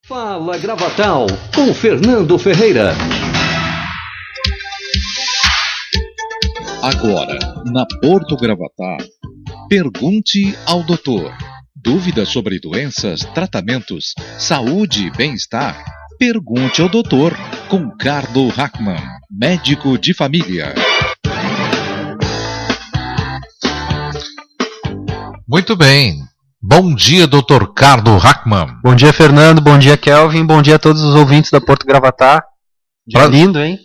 Fala Gravatal, com Fernando Ferreira. Agora, na Porto Gravatá, pergunte ao doutor. Dúvidas sobre doenças, tratamentos, saúde e bem-estar? Pergunte ao doutor, com Carlo Hackman, médico de família. Muito bem. Bom dia, Dr. Carlo Hackman. Bom dia, Fernando. Bom dia, Kelvin. Bom dia a todos os ouvintes da Porto Gravatá. Dia lindo, hein?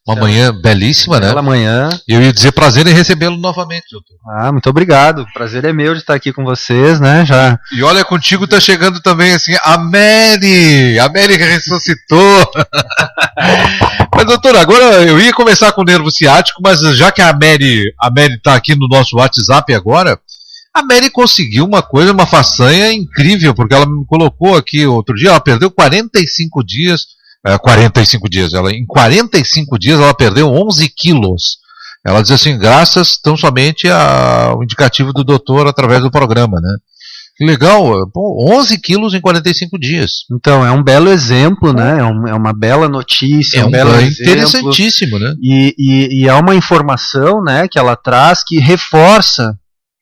Uma manhã belíssima, né? Bela manhã. Eu ia dizer prazer em recebê-lo novamente, doutor. Muito obrigado. Prazer é meu de estar aqui com vocês, né? Já. E olha, contigo tá chegando também, assim, a Mary que ressuscitou. Mas, doutor, agora eu ia começar com o nervo ciático, mas já que a Mary tá aqui no nosso WhatsApp agora, a Mary conseguiu uma façanha incrível, porque ela me colocou aqui outro dia, ela perdeu 45 dias, em 45 dias ela perdeu 11 quilos. Ela diz assim, graças tão somente ao indicativo do doutor através do programa, né? Que legal, 11 quilos em 45 dias. Então, é um belo exemplo, né? É uma bela notícia, um belo exemplo. Interessantíssimo, né? E é uma informação, né, que ela traz que reforça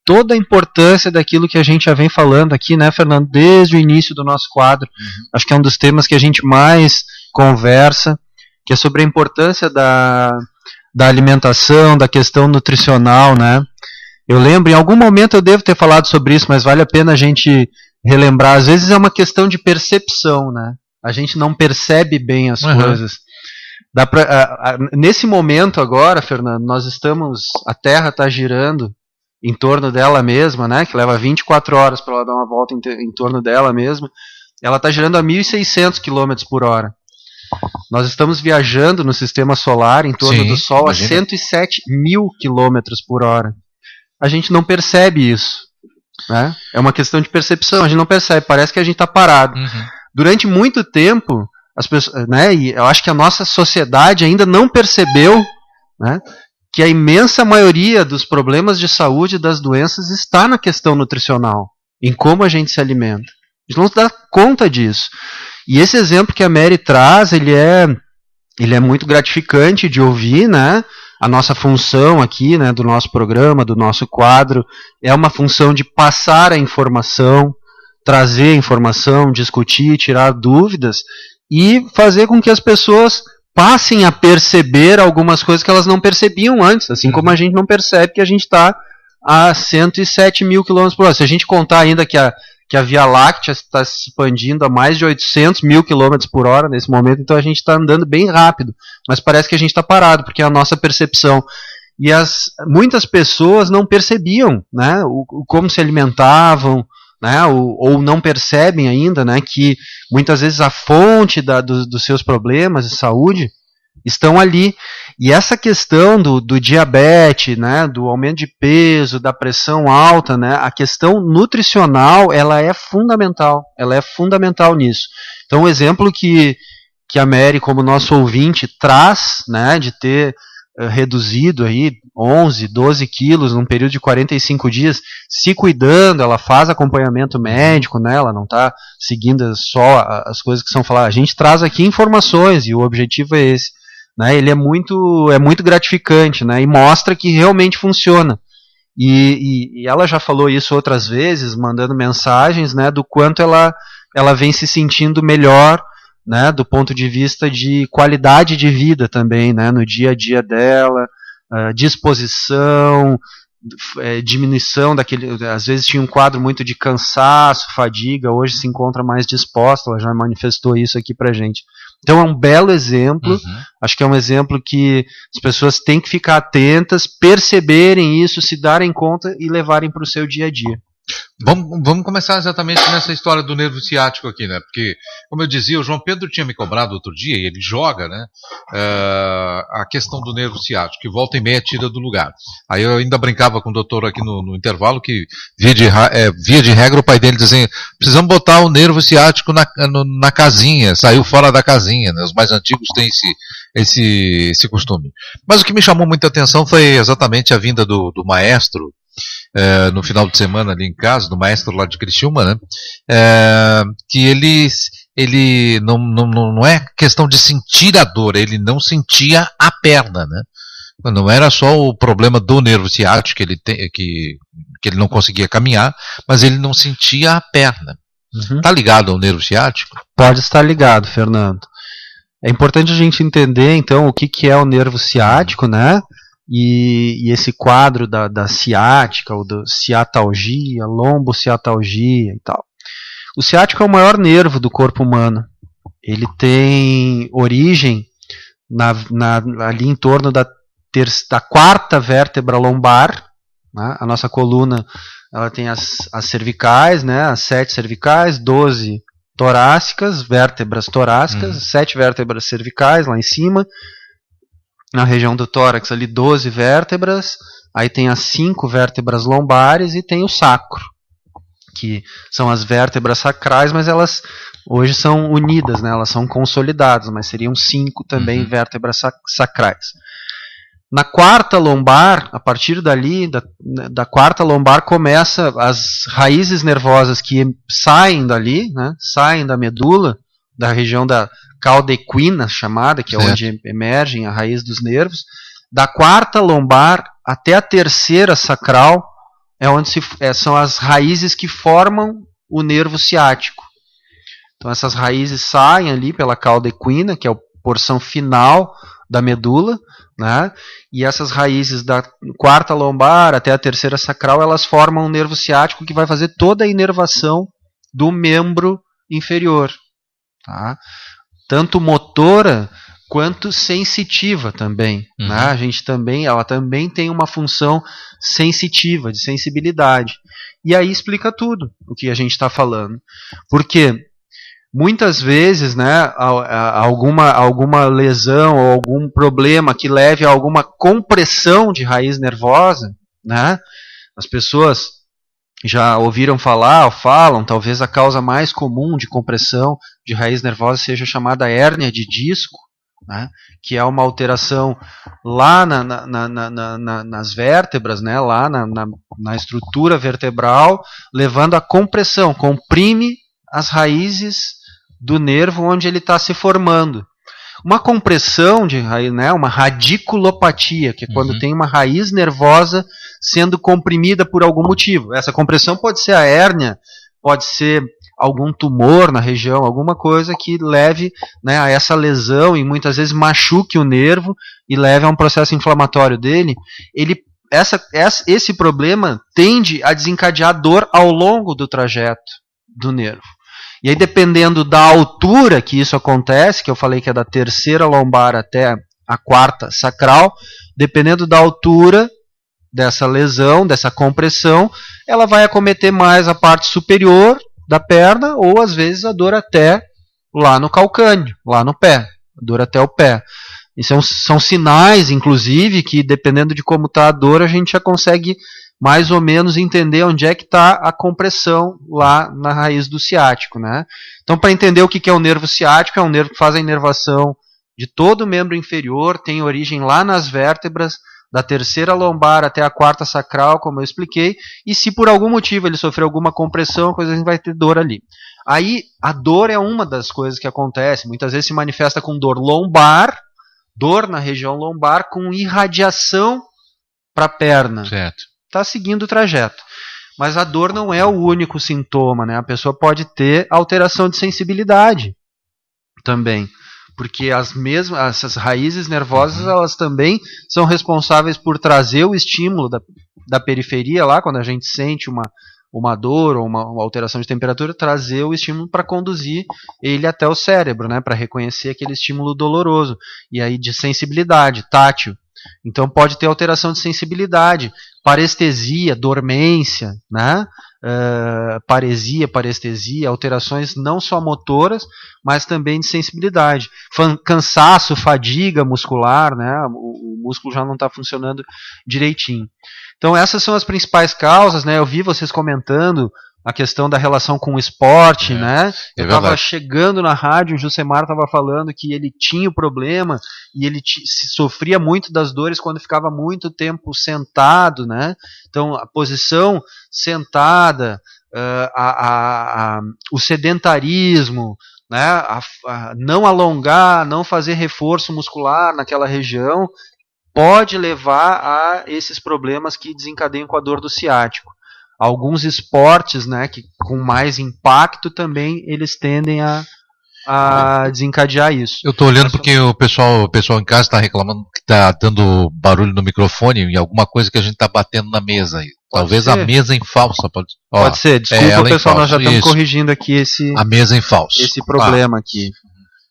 toda a importância daquilo que a gente já vem falando aqui, né, Fernando, desde o início do nosso quadro. Acho que é um dos temas que a gente mais conversa, que é sobre a importância da alimentação, da questão nutricional, né. Eu lembro, em algum momento eu devo ter falado sobre isso, mas vale a pena a gente relembrar. Às vezes é uma questão de percepção, né. A gente não percebe bem as coisas. Nesse momento agora, Fernando, a Terra está girando em torno dela mesma, né, que leva 24 horas para ela dar uma volta em torno dela mesma, ela está girando a 1.600 km por hora. Nós estamos viajando no sistema solar em torno do Sol a 107 mil km por hora. A gente não percebe isso, né? É uma questão de percepção, a gente não percebe, parece que a gente está parado. Durante muito tempo, as pessoas, né, e eu acho que a nossa sociedade ainda não percebeu, né, que a imensa maioria dos problemas de saúde e das doenças está na questão nutricional, em como a gente se alimenta. A gente não se dá conta disso. E esse exemplo que a Mary traz, ele é muito gratificante de ouvir, né? A nossa função aqui, né, do nosso programa, do nosso quadro, é uma função de passar a informação, trazer a informação, discutir, tirar dúvidas e fazer com que as pessoas passem a perceber algumas coisas que elas não percebiam antes, assim como a gente não percebe que a gente está a 107 mil km por hora. Se a gente contar ainda que a Via Láctea está se expandindo a mais de 800 mil km por hora nesse momento, então a gente está andando bem rápido, mas parece que a gente está parado, porque é a nossa percepção. E muitas pessoas não percebiam, né, como se alimentavam, né, ou não percebem ainda, né, que muitas vezes a fonte dos seus problemas de saúde estão ali. E essa questão do diabetes, né, do aumento de peso, da pressão alta, né, a questão nutricional, ela é fundamental nisso. Então o exemplo que a Mary, como nosso ouvinte, traz, né, de ter reduzido aí 11, 12 quilos num período de 45 dias, se cuidando, ela faz acompanhamento médico, né, ela não está seguindo só as coisas que são faladas. A gente traz aqui informações e o objetivo é esse, né, ele é muito gratificante, né, e mostra que realmente funciona. E ela já falou isso outras vezes, mandando mensagens, né, do quanto ela vem se sentindo melhor, né, do ponto de vista de qualidade de vida também, né, no dia a dia dela, disposição, diminuição daquele, às vezes tinha um quadro muito de cansaço, fadiga, hoje se encontra mais disposta, ela já manifestou isso aqui pra gente. Então é um belo exemplo, acho que é um exemplo que as pessoas têm que ficar atentas, perceberem isso, se darem conta e levarem para o seu dia a dia. Vamos começar exatamente nessa história do nervo ciático aqui, né? Porque, como eu dizia, o João Pedro tinha me cobrado outro dia, e ele joga, né? A questão do nervo ciático, que volta e meia tira do lugar. Aí eu ainda brincava com o doutor aqui no intervalo, que via de regra o pai dele dizia, precisamos botar o nervo ciático na casinha, saiu fora da casinha, né? Os mais antigos têm esse costume. Mas o que me chamou muita atenção foi exatamente a vinda do maestro no final de semana ali em casa, do maestro lá de Criciúma, né? Que ele não é questão de sentir a dor, ele não sentia a perna, né? Não era só o problema do nervo ciático que ele não conseguia caminhar, mas ele não sentia a perna. Tá ligado ao nervo ciático? Pode estar ligado, Fernando. É importante a gente entender, então, o que é o nervo ciático, né? E esse quadro da ciática, ou da ciatalgia, lombociatalgia e tal. O ciático é o maior nervo do corpo humano. Ele tem origem ali em torno da quarta vértebra lombar, né? A nossa coluna, ela tem as cervicais, né? As 7 cervicais, 12 torácicas, vértebras torácicas, 7 vértebras cervicais lá em cima, na região do tórax ali 12 vértebras, aí tem as 5 vértebras lombares e tem o sacro, que são as vértebras sacrais, mas elas hoje são unidas, né? Elas são consolidadas, mas seriam 5 também vértebras sacrais. Na quarta lombar, a partir dali, da quarta lombar, começa as raízes nervosas que saem dali, né? Saem da medula, da região da cauda equina, chamada, que é onde emergem a raiz dos nervos. Da quarta lombar até a terceira sacral é onde são as raízes que formam o nervo ciático. Então essas raízes saem ali pela cauda equina, que é a porção final da medula, né? E essas raízes da quarta lombar até a terceira sacral, elas formam um nervo ciático que vai fazer toda a inervação do membro inferior, tá? Tanto motora quanto sensitiva também, né? A gente ela também tem uma função sensitiva, de sensibilidade. E aí explica tudo o que a gente está falando. Porque muitas vezes, né, alguma lesão ou algum problema que leve a alguma compressão de raiz nervosa, né, as pessoas já ouviram falar ou falam, talvez a causa mais comum de compressão de raiz nervosa seja chamada hérnia de disco, né, que é uma alteração lá nas vértebras, né, lá na estrutura vertebral, levando a compressão, comprime as raízes do nervo onde ele está se formando. Uma compressão de raiz, né, uma radiculopatia, que é quando tem uma raiz nervosa sendo comprimida por algum motivo. Essa compressão pode ser a hérnia, pode ser algum tumor na região, alguma coisa que leve, né, a essa lesão e muitas vezes machuque o nervo e leve a um processo inflamatório dele. Esse problema tende a desencadear dor ao longo do trajeto do nervo. E aí, dependendo da altura que isso acontece, que eu falei que é da terceira lombar até a quarta sacral, dependendo da altura dessa lesão, dessa compressão, ela vai acometer mais a parte superior da perna, ou às vezes a dor até lá no calcâneo, lá no pé, a dor até o pé. E são sinais, inclusive, que dependendo de como está a dor, a gente já consegue mais ou menos entender onde é que está a compressão lá na raiz do ciático, né? Então, para entender o que é o nervo ciático, é um nervo que faz a inervação de todo o membro inferior, tem origem lá nas vértebras, da terceira lombar até a quarta sacral, como eu expliquei, e se por algum motivo ele sofreu alguma compressão, a gente vai ter dor ali. Aí, a dor é uma das coisas que acontece, muitas vezes se manifesta com dor lombar, dor na região lombar, com irradiação para a perna. Certo. Está seguindo o trajeto. Mas a dor não é o único sintoma, né? A pessoa pode ter alteração de sensibilidade também. Porque essas raízes nervosas, elas também são responsáveis por trazer o estímulo da periferia lá, quando a gente sente uma dor ou uma alteração de temperatura, trazer o estímulo para conduzir ele até o cérebro, né? Para reconhecer aquele estímulo doloroso. E aí de sensibilidade, tátil. Então pode ter alteração de sensibilidade, parestesia, dormência, né? Parestesia, alterações não só motoras, mas também de sensibilidade. Cansaço, fadiga muscular, né? O músculo já não está funcionando direitinho. Então essas são as principais causas, né? Eu vi vocês comentando a questão da relação com o esporte, né? Eu estava chegando na rádio, o Jusemar estava falando que ele tinha o problema e ele sofria muito das dores quando ficava muito tempo sentado, né? Então, a posição sentada, o sedentarismo, né? Não alongar, não fazer reforço muscular naquela região, pode levar a esses problemas que desencadeiam com a dor do ciático. Alguns esportes, né, que com mais impacto também eles tendem a desencadear isso. Eu estou olhando porque o pessoal em casa está reclamando que está dando barulho no microfone e alguma coisa que a gente está batendo na mesa aí. Talvez a mesa em falsa. Pode ser, desculpa pessoal, nós já estamos corrigindo aqui a mesa em falso. Esse problema aqui.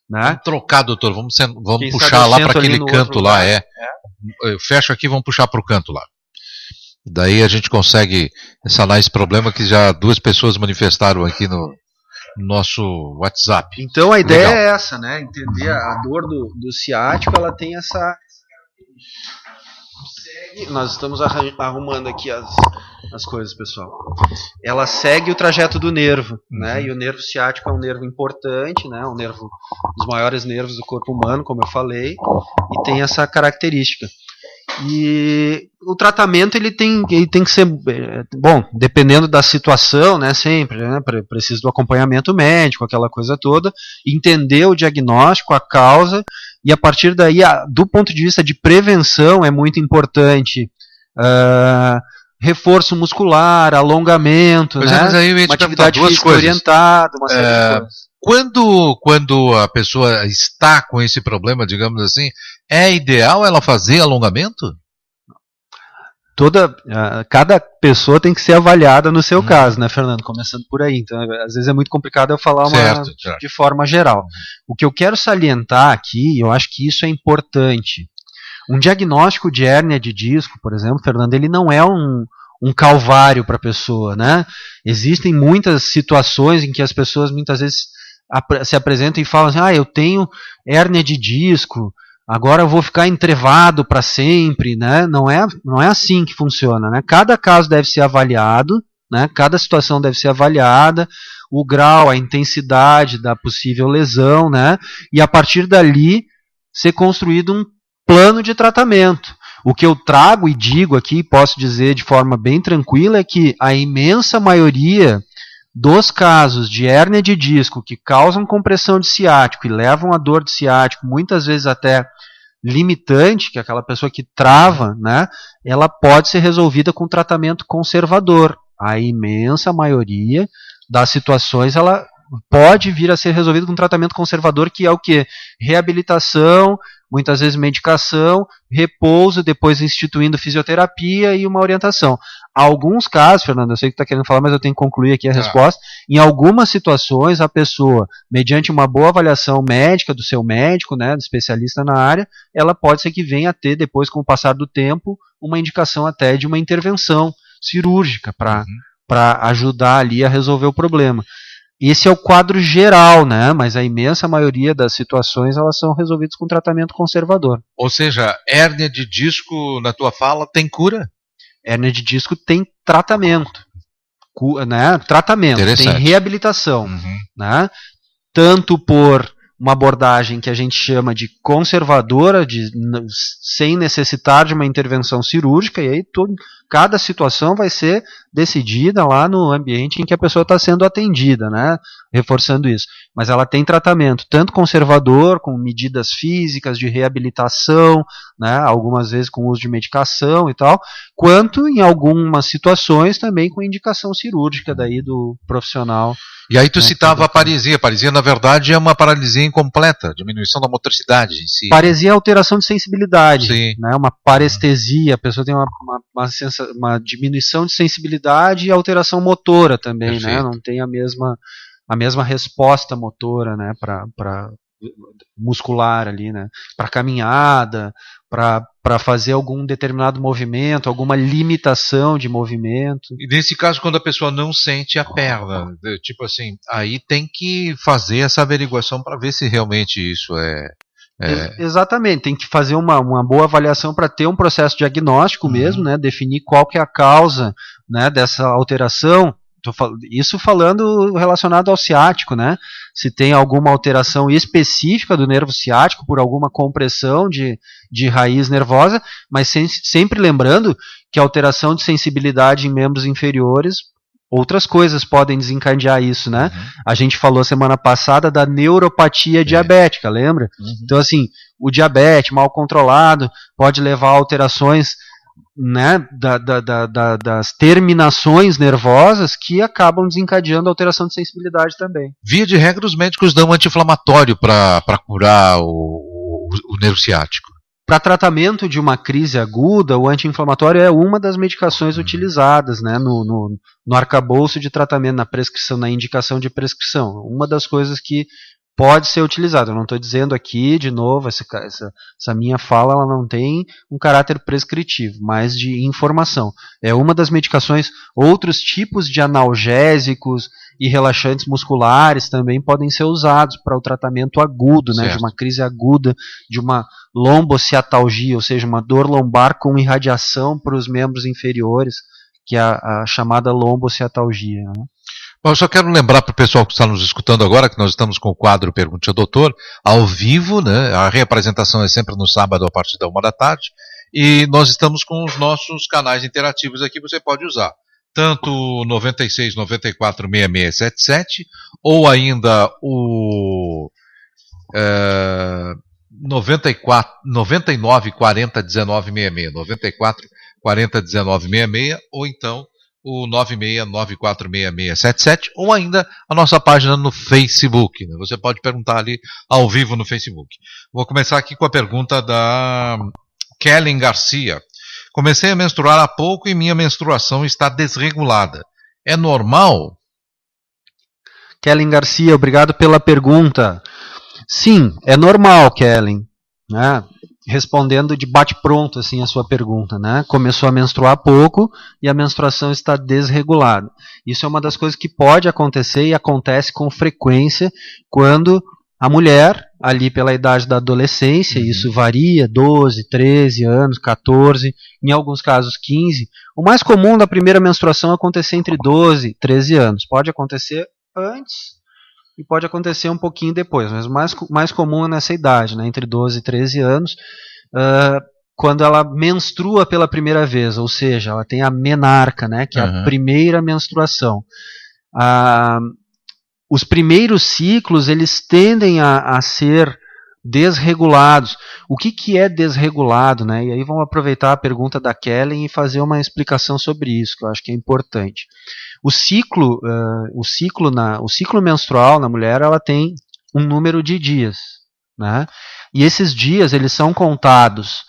Né? Vamos trocar, doutor, vamos puxar lá para aquele canto lá. Eu fecho aqui, vamos puxar para o canto lá. Daí a gente consegue sanar esse problema que já 2 pessoas manifestaram aqui no nosso WhatsApp. Então a ideia é essa, né? Entender a dor do ciático, ela tem essa... Nós estamos arrumando aqui as coisas, pessoal. Ela segue o trajeto do nervo, né? E o nervo ciático é um nervo importante, né? Um nervo, dos maiores nervos do corpo humano, como eu falei, e tem essa característica. E o tratamento ele tem que ser bom, dependendo da situação, né, sempre, né, precisa do acompanhamento médico, aquela coisa toda, entender o diagnóstico, a causa, e a partir daí, do ponto de vista de prevenção, é muito importante reforço muscular, alongamento, né, mas aí eu ia te uma atividade física orientada, uma série de coisas. Quando a pessoa está com esse problema, digamos assim, é ideal ela fazer alongamento? Cada pessoa tem que ser avaliada no seu caso, né, Fernando? Começando por aí. Então, às vezes é muito complicado eu falar de forma geral. O que eu quero salientar aqui, eu acho que isso é importante. Um diagnóstico de hérnia de disco, por exemplo, Fernando, ele não é um calvário para a pessoa, né? Existem muitas situações em que as pessoas muitas vezes se apresentam e falam assim, eu tenho hérnia de disco, agora eu vou ficar entrevado para sempre, né? Não é assim que funciona, né? Cada caso deve ser avaliado, né? Cada situação deve ser avaliada, o grau, a intensidade da possível lesão, né? E a partir dali ser construído um plano de tratamento. O que eu trago e digo aqui, posso dizer de forma bem tranquila, é que a imensa maioria dos casos de hérnia de disco que causam compressão de ciático e levam a dor de ciático, muitas vezes até limitante, que é aquela pessoa que trava, né, ela pode ser resolvida com tratamento conservador. A imensa maioria das situações ela pode vir a ser resolvida com tratamento conservador, que é o quê? Reabilitação, muitas vezes medicação, repouso, depois instituindo fisioterapia e uma orientação. Alguns casos, Fernando, eu sei que está querendo falar, mas eu tenho que concluir aqui a resposta. Em algumas situações, a pessoa, mediante uma boa avaliação médica do seu médico, né, do especialista na área, ela pode ser que venha a ter, depois, com o passar do tempo, uma indicação até de uma intervenção cirúrgica para ajudar ali a resolver o problema. Esse é o quadro geral, né? Mas a imensa maioria das situações elas são resolvidas com tratamento conservador. Ou seja, hérnia de disco, na tua fala, tem cura? Hérnia de disco tem tratamento, né? Tratamento, tem reabilitação, né? Tanto por uma abordagem que a gente chama de conservadora, sem necessitar de uma intervenção cirúrgica, e aí cada situação vai ser decidida lá no ambiente em que a pessoa está sendo atendida, né? Reforçando isso. Mas ela tem tratamento tanto conservador, com medidas físicas de reabilitação, né? Algumas vezes com uso de medicação e tal, quanto em algumas situações também com indicação cirúrgica daí do profissional. E aí tu citava a paresia. Paresia, na verdade, é uma paralisia incompleta, diminuição da motricidade em si. Paresia é alteração de sensibilidade, né? Uma parestesia, a pessoa tem uma diminuição de sensibilidade e alteração motora também, né? Não tem a mesma resposta motora, né? Para muscular ali, né? Para caminhada, para fazer algum determinado movimento, alguma limitação de movimento. E nesse caso, quando a pessoa não sente a perna, tipo assim, aí tem que fazer essa averiguação para ver se realmente isso Exatamente, tem que fazer uma boa avaliação para ter um processo diagnóstico mesmo, né? Definir qual que é a causa, né, dessa alteração. Isso falando relacionado ao ciático, né? Se tem alguma alteração específica do nervo ciático por alguma compressão de raiz nervosa, mas sempre lembrando que a alteração de sensibilidade em membros inferiores, outras coisas podem desencadear isso, né? A gente falou semana passada da neuropatia diabética, lembra? Então, assim, o diabetes mal controlado pode levar a alterações, né, das terminações nervosas que acabam desencadeando alteração de sensibilidade também. Via de regra, os médicos dão anti-inflamatório para curar o nervo ciático. Para tratamento de uma crise aguda, o anti-inflamatório é uma das medicações utilizadas, né, no arcabouço de tratamento, na prescrição, na indicação de prescrição. Uma das coisas que pode ser utilizado. Eu não estou dizendo aqui, de novo, essa minha fala ela não tem um caráter prescritivo, mas de informação. É uma das medicações. Outros tipos de analgésicos e relaxantes musculares também podem ser usados para o tratamento agudo, né, de uma crise aguda, de uma lombociatalgia, ou seja, uma dor lombar com irradiação para os membros inferiores, que é a chamada lombociatalgia, né? Eu só quero lembrar para o pessoal que está nos escutando agora que nós estamos com o quadro Pergunte ao Doutor, ao vivo, né? A reapresentação é sempre no sábado a partir da 13h, e nós estamos com os nossos canais interativos aqui, você pode usar tanto 96 94 6677 ou ainda o 99 40 19 66, 94 40 19 66, ou então o 969466677, ou ainda a nossa página no Facebook, né? Você pode perguntar ali ao vivo no Facebook. Vou começar aqui com a pergunta da Kellen Garcia. Comecei a menstruar há pouco e minha menstruação está desregulada. É normal? Kellen Garcia, obrigado pela pergunta. Sim, é normal, Kellen, né? Respondendo de bate-pronto assim a sua pergunta, né? Começou a menstruar há pouco e a menstruação está desregulada. Isso é uma das coisas que pode acontecer e acontece com frequência quando a mulher, ali pela idade da adolescência, isso varia, 12, 13 anos, 14, em alguns casos 15. O mais comum da primeira menstruação é acontecer entre 12 e 13 anos. Pode acontecer antes e pode acontecer um pouquinho depois, mas o mais comum é nessa idade, né, entre 12 e 13 anos, quando ela menstrua pela primeira vez, ou seja, ela tem a menarca, né, que é a primeira menstruação. Os primeiros ciclos, eles tendem a ser desregulados. O que é desregulado, né? E aí vamos aproveitar a pergunta da Kellen e fazer uma explicação sobre isso, que eu acho que é importante. O ciclo menstrual na mulher, ela tem um número de dias, né? E esses dias, eles são contados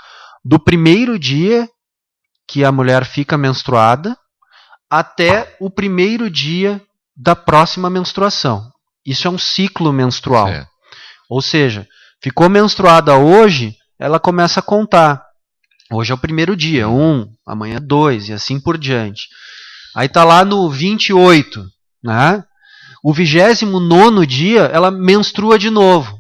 do primeiro dia que a mulher fica menstruada até o primeiro dia da próxima menstruação. Isso é um ciclo menstrual. Ou seja, ficou menstruada hoje, ela começa a contar. Hoje é o primeiro dia, 1, amanhã 2, e assim por diante. Aí está lá no 28, né? O 29º dia, ela menstrua de novo.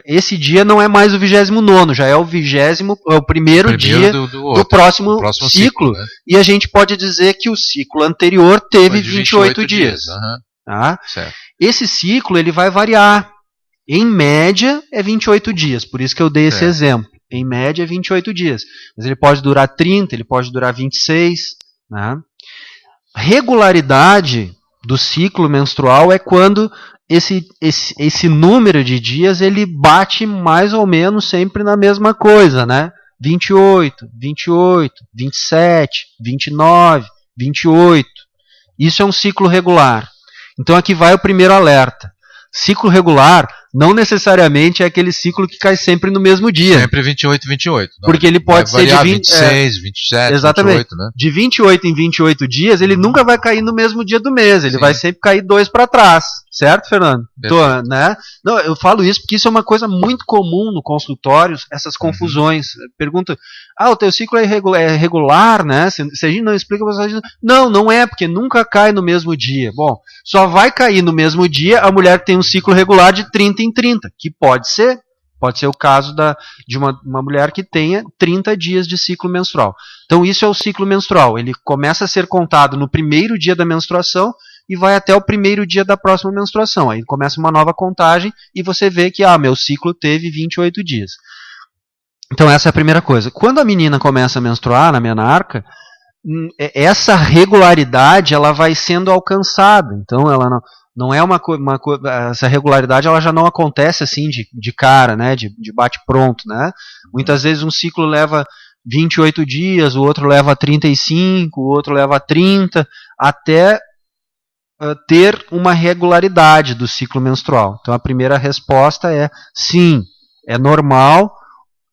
Esse dia não é mais o 29º, já é o primeiro dia do próximo ciclo. Né? E a gente pode dizer que o ciclo anterior teve 28 dias. Tá? Esse ciclo ele vai variar. Em média é 28 dias, por isso que eu dei esse exemplo. Em média é 28 dias. Mas ele pode durar 30, ele pode durar 26. Né? Regularidade do ciclo menstrual é quando esse número de dias ele bate mais ou menos sempre na mesma coisa, né? 28, 28, 27, 29, 28. Isso é um ciclo regular. Então aqui vai o primeiro alerta. Ciclo regular não necessariamente é aquele ciclo que cai sempre no mesmo dia. Sempre 28, 28. Não, porque ele pode ser de 26, 27, exatamente. 28, né? De 28 em 28 dias, ele nunca vai cair no mesmo dia do mês. Ele vai sempre cair 2 para trás. Certo, Fernando? Né? Não, eu falo isso porque isso é uma coisa muito comum no consultório, essas confusões. Pergunta, o teu ciclo é regular, né? Se a gente não explica, você diz, não é, porque nunca cai no mesmo dia. Bom, só vai cair no mesmo dia a mulher que tem um ciclo regular de 30 em 30, que pode ser o caso de uma mulher que tenha 30 dias de ciclo menstrual. Então isso é o ciclo menstrual, ele começa a ser contado no primeiro dia da menstruação e vai até o primeiro dia da próxima menstruação. Aí começa uma nova contagem e você vê que meu ciclo teve 28 dias. Então essa é a primeira coisa. Quando a menina começa a menstruar na menarca, essa regularidade ela vai sendo alcançada. Então ela não é essa regularidade ela já não acontece assim de cara, né, de bate pronto, né? Muitas vezes um ciclo leva 28 dias, o outro leva 35, o outro leva 30, até ter uma regularidade do ciclo menstrual. Então a primeira resposta é sim, é normal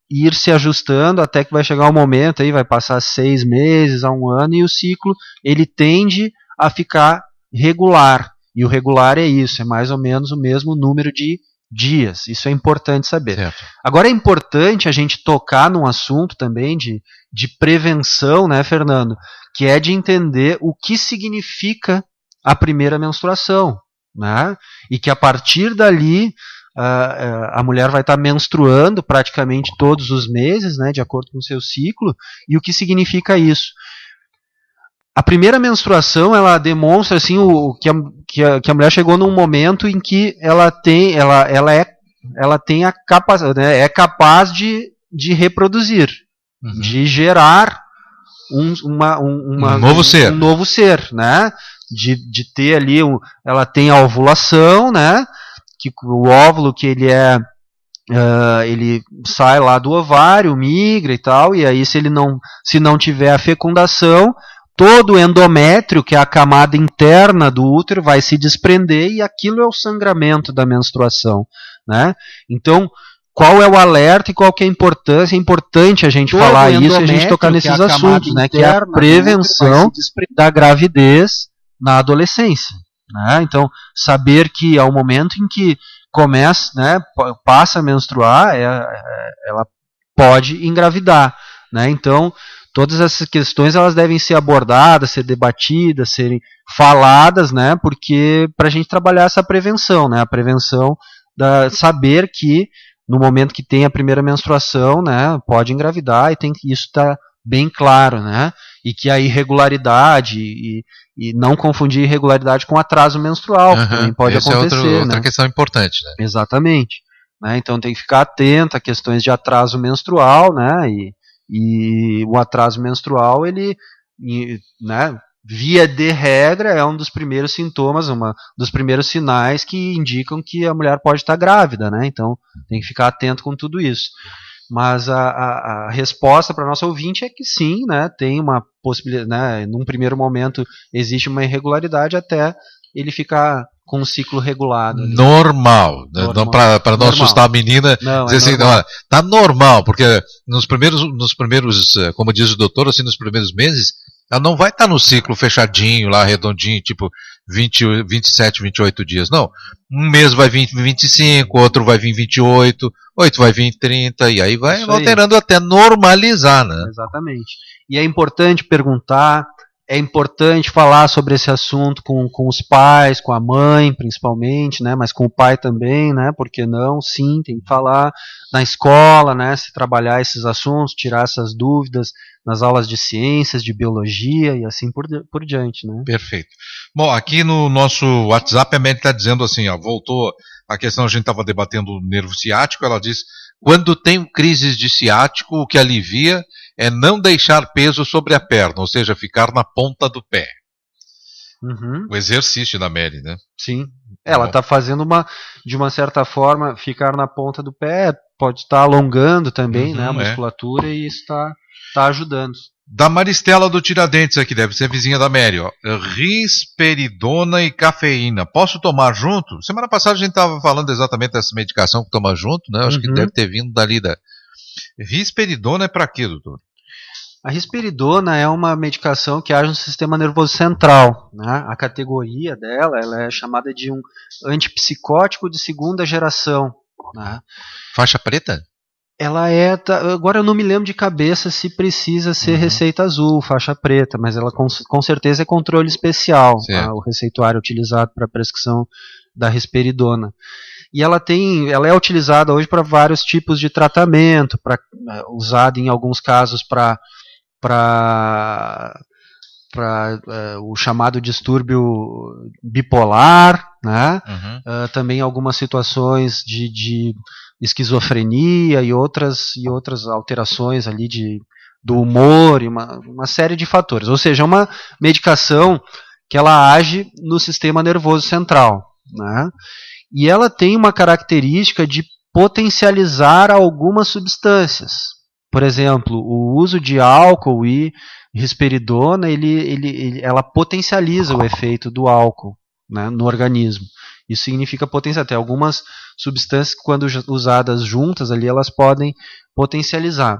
ir se ajustando até que vai chegar um momento, aí vai passar 6 meses a 1 ano, e o ciclo ele tende a ficar regular. E o regular é isso, é mais ou menos o mesmo número de dias. Isso é importante saber. Certo. Agora é importante a gente tocar num assunto também de prevenção, né, Fernando? Que é de entender o que significa a primeira menstruação, né? E que a partir dali a mulher vai estar menstruando praticamente todos os meses, né, de acordo com o seu ciclo. E o que significa isso? A primeira menstruação, ela demonstra assim, que a mulher chegou num momento em que ela tem a capacidade, né, é capaz de reproduzir, de gerar um novo ser, né? De ter ali, ela tem a ovulação, né? Que o óvulo que ele sai lá do ovário, migra e tal, e aí se não tiver a fecundação, todo o endométrio, que é a camada interna do útero, vai se desprender, e aquilo é o sangramento da menstruação, né? Então, qual é o alerta e qual que é a importância? É importante a gente falar isso e a gente tocar nesses assuntos, né? Que é a prevenção da gravidez na adolescência, né? Então, saber que ao momento em que começa, né, passa a menstruar, ela pode engravidar, né? Então, todas essas questões elas devem ser abordadas, ser debatidas, serem faladas, né? Porque para a gente trabalhar essa prevenção, né? A prevenção saber que no momento que tem a primeira menstruação, né, pode engravidar, e tem que isso estar bem claro, né? E que a irregularidade e não confundir irregularidade com atraso menstrual, que também pode acontecer. É outra questão importante, né? Exatamente. Né? Então tem que ficar atento a questões de atraso menstrual, né? E o atraso menstrual, ele, né, via de regra, é um dos primeiros sintomas, dos primeiros sinais que indicam que a mulher pode estar grávida, né? Então tem que ficar atento com tudo isso. Mas a resposta para nosso ouvinte é que sim, né, tem uma possibilidade, né, num primeiro momento existe uma irregularidade até ele ficar com um ciclo regulado. Normal. Para não assustar a menina, dizer assim, não, tá normal, porque nos primeiros, como diz o doutor, assim, nos primeiros meses, ela não vai estar no ciclo fechadinho, lá redondinho, tipo 20, 27, 28 dias. Não. Um mês vai vir 25, outro vai vir 28, 8 vai vir 30, e aí vai alterando até normalizar, né? Exatamente. E é importante perguntar, é importante falar sobre esse assunto com os pais, com a mãe, principalmente, né? Mas com o pai também, né? Por que não? Sim, tem que falar na escola, né? Se trabalhar esses assuntos, tirar essas dúvidas nas aulas de ciências, de biologia e assim por diante, né? Perfeito. Bom, aqui no nosso WhatsApp a Mary está dizendo assim, ó, voltou a questão, a gente estava debatendo o nervo ciático, ela diz, quando tem crises de ciático, o que alivia é não deixar peso sobre a perna, ou seja, ficar na ponta do pé. Uhum. O exercício da Mary, né? Sim. Ela está fazendo de uma certa forma, ficar na ponta do pé, pode estar alongando também, né, a musculatura, e isso está ajudando. Da Maristela do Tiradentes aqui, deve ser vizinha da Mary, ó. Risperidona e cafeína. Posso tomar junto? Semana passada a gente estava falando exatamente dessa medicação que toma junto, né? Acho que deve ter vindo dali da... Risperidona é para quê, doutor? A risperidona é uma medicação que age no sistema nervoso central, né? A categoria dela, ela é chamada de um antipsicótico de segunda geração, né? Faixa preta? Ela agora eu não me lembro de cabeça se precisa ser receita azul, faixa preta, mas ela com certeza é controle especial, tá? O receituário utilizado para prescrição da risperidona. E ela é utilizada hoje para vários tipos de tratamento, usada em alguns casos para o chamado distúrbio bipolar, né? Também algumas situações de esquizofrenia e outras alterações ali do humor e uma série de fatores. Ou seja, é uma medicação que ela age no sistema nervoso central, né? E ela tem uma característica de potencializar algumas substâncias. Por exemplo, o uso de álcool e risperidona, ela potencializa o efeito do álcool, né, no organismo. Isso significa potenciar. Até algumas substâncias, quando usadas juntas, ali, elas podem potencializar.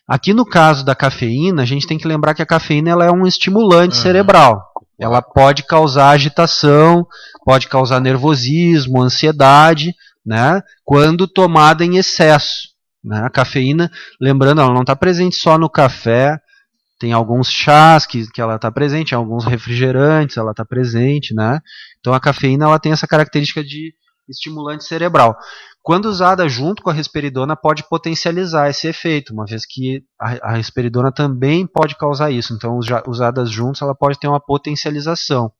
Aqui no caso da cafeína, a gente tem que lembrar que a cafeína ela é um estimulante cerebral. Ela pode causar agitação, pode causar nervosismo, ansiedade, né, quando tomada em excesso. Né? A cafeína, lembrando, ela não está presente só no café, tem alguns chás que ela está presente, alguns refrigerantes ela está presente, né? Então a cafeína ela tem essa característica de estimulante cerebral. Quando usada junto com a risperidona, pode potencializar esse efeito, uma vez que a risperidona também pode causar isso. Então, usadas juntos, ela pode ter uma potencialização.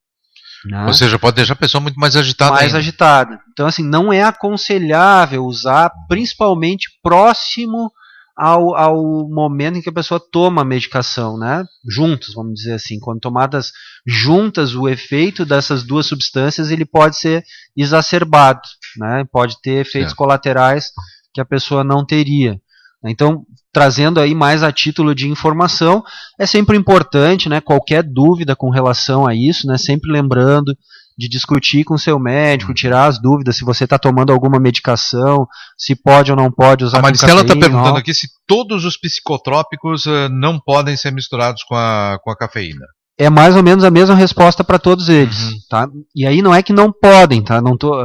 Né? Ou seja, pode deixar a pessoa muito mais agitada. Mais agitada. Então, assim, não é aconselhável usar, principalmente próximo ao momento em que a pessoa toma a medicação, né? Juntos, vamos dizer assim. Quando tomadas juntas, o efeito dessas duas substâncias ele pode ser exacerbado, né? Pode ter efeitos colaterais que a pessoa não teria. Então, trazendo aí mais a título de informação, é sempre importante, né? Qualquer dúvida com relação a isso, né? Sempre lembrando de discutir com o seu médico, tirar as dúvidas se você está tomando alguma medicação, se pode ou não pode usar. A Maristela está perguntando aqui se todos os psicotrópicos não podem ser misturados com a cafeína. É mais ou menos a mesma resposta para todos eles, tá? E aí não é que não podem, tá?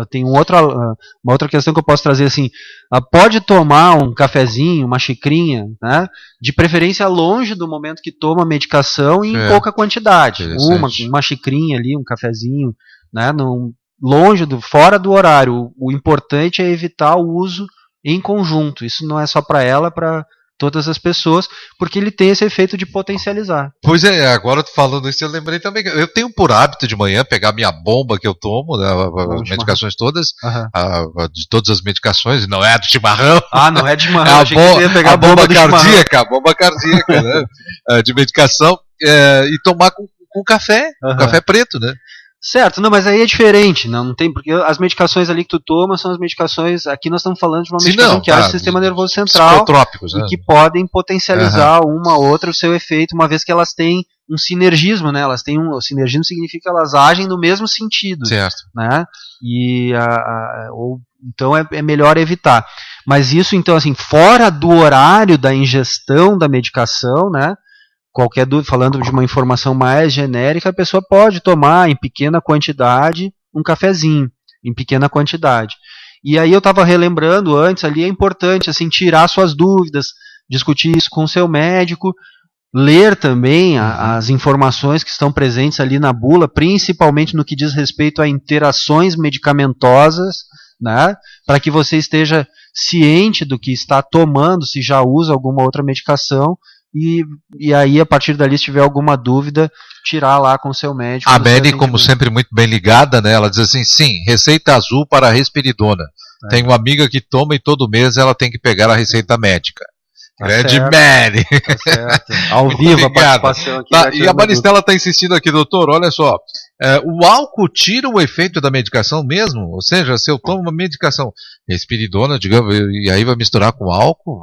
Tem uma outra questão que eu posso trazer assim, pode tomar um cafezinho, uma xicrinha, né? De preferência longe do momento que toma a medicação e em pouca quantidade, uma xicrinha ali, um cafezinho, né? Fora do horário. O importante é evitar o uso em conjunto. Isso não é só para ela, é para todas as pessoas, porque ele tem esse efeito de potencializar. Pois é, agora falando isso, eu lembrei também que eu tenho por hábito de manhã pegar minha bomba que eu tomo, né, as medicações todas, de todas as medicações, não é a do chimarrão. Não é de chimarrão, a bomba cardíaca, né, de medicação, e tomar com café, café preto, né. Certo, não, mas aí é diferente, não tem, porque as medicações ali que tu toma são as medicações, aqui nós estamos falando de uma medicação que age o sistema nervoso central e que podem potencializar uma ou outra o seu efeito, uma vez que elas têm um sinergismo, né? Elas têm o sinergismo significa que elas agem no mesmo sentido, certo, né? E então é melhor evitar. Mas isso então assim, fora do horário da ingestão da medicação, né? Qualquer dúvida, falando de uma informação mais genérica, a pessoa pode tomar em pequena quantidade um cafezinho, em pequena quantidade. E aí eu estava relembrando antes, ali é importante assim, tirar suas dúvidas, discutir isso com o seu médico, ler também as informações que estão presentes ali na bula, principalmente no que diz respeito a interações medicamentosas, né, para que você esteja ciente do que está tomando, se já usa alguma outra medicação, e aí, a partir dali, se tiver alguma dúvida, tirar lá com o seu médico. A Mary, como sempre, muito bem ligada, né? Ela diz assim, sim, receita azul para a risperidona. Tem uma amiga que toma e todo mês ela tem que pegar a receita médica. Grande Mary! Tá certo. Ao vivo a participação aqui. E a Maristela está insistindo aqui, doutor, olha só, o álcool tira o efeito da medicação mesmo? Ou seja, se eu tomo uma medicação risperidona, digamos, e aí vai misturar com álcool?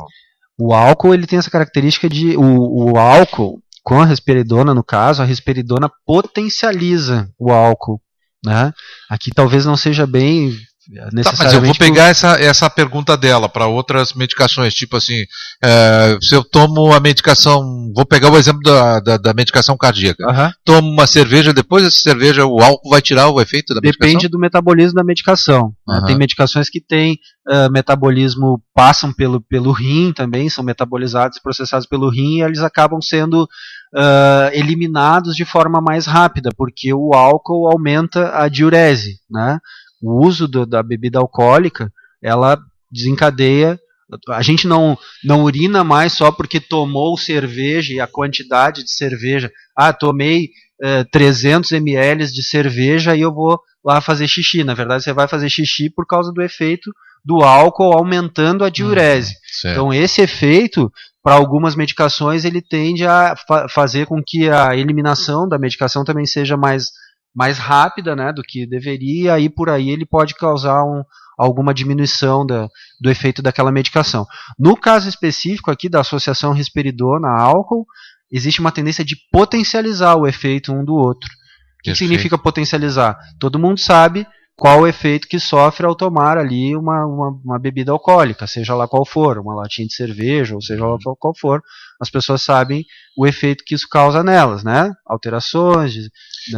O álcool ele tem essa característica de o álcool com a risperidona, no caso, a risperidona potencializa o álcool, né? Aqui talvez não seja bem necessariamente. Mas eu vou pegar essa pergunta dela para outras medicações, tipo assim, se eu tomo a medicação, vou pegar o exemplo da medicação cardíaca, tomo uma cerveja, depois dessa cerveja o álcool vai tirar o efeito da medicação? Depende do metabolismo da medicação. Né? Tem medicações que têm metabolismo, passam pelo rim também, são metabolizados e processados pelo rim, e eles acabam sendo eliminados de forma mais rápida, porque o álcool aumenta a diurese, né? O uso da bebida alcoólica, ela desencadeia A gente não urina mais só porque tomou cerveja e a quantidade de cerveja. Tomei 300 ml de cerveja e eu vou lá fazer xixi. Na verdade, você vai fazer xixi por causa do efeito do álcool aumentando a diurese. Então, esse efeito, para algumas medicações, ele tende a fazer com que a eliminação da medicação também seja mais rápida, né, do que deveria, e por aí ele pode causar alguma diminuição do efeito daquela medicação. No caso específico aqui da associação risperidona-álcool, existe uma tendência de potencializar o efeito um do outro. O que significa potencializar? Todo mundo sabe qual o efeito que sofre ao tomar ali uma bebida alcoólica, seja lá qual for, uma latinha de cerveja, ou seja lá qual for, as pessoas sabem o efeito que isso causa nelas, né? Alterações.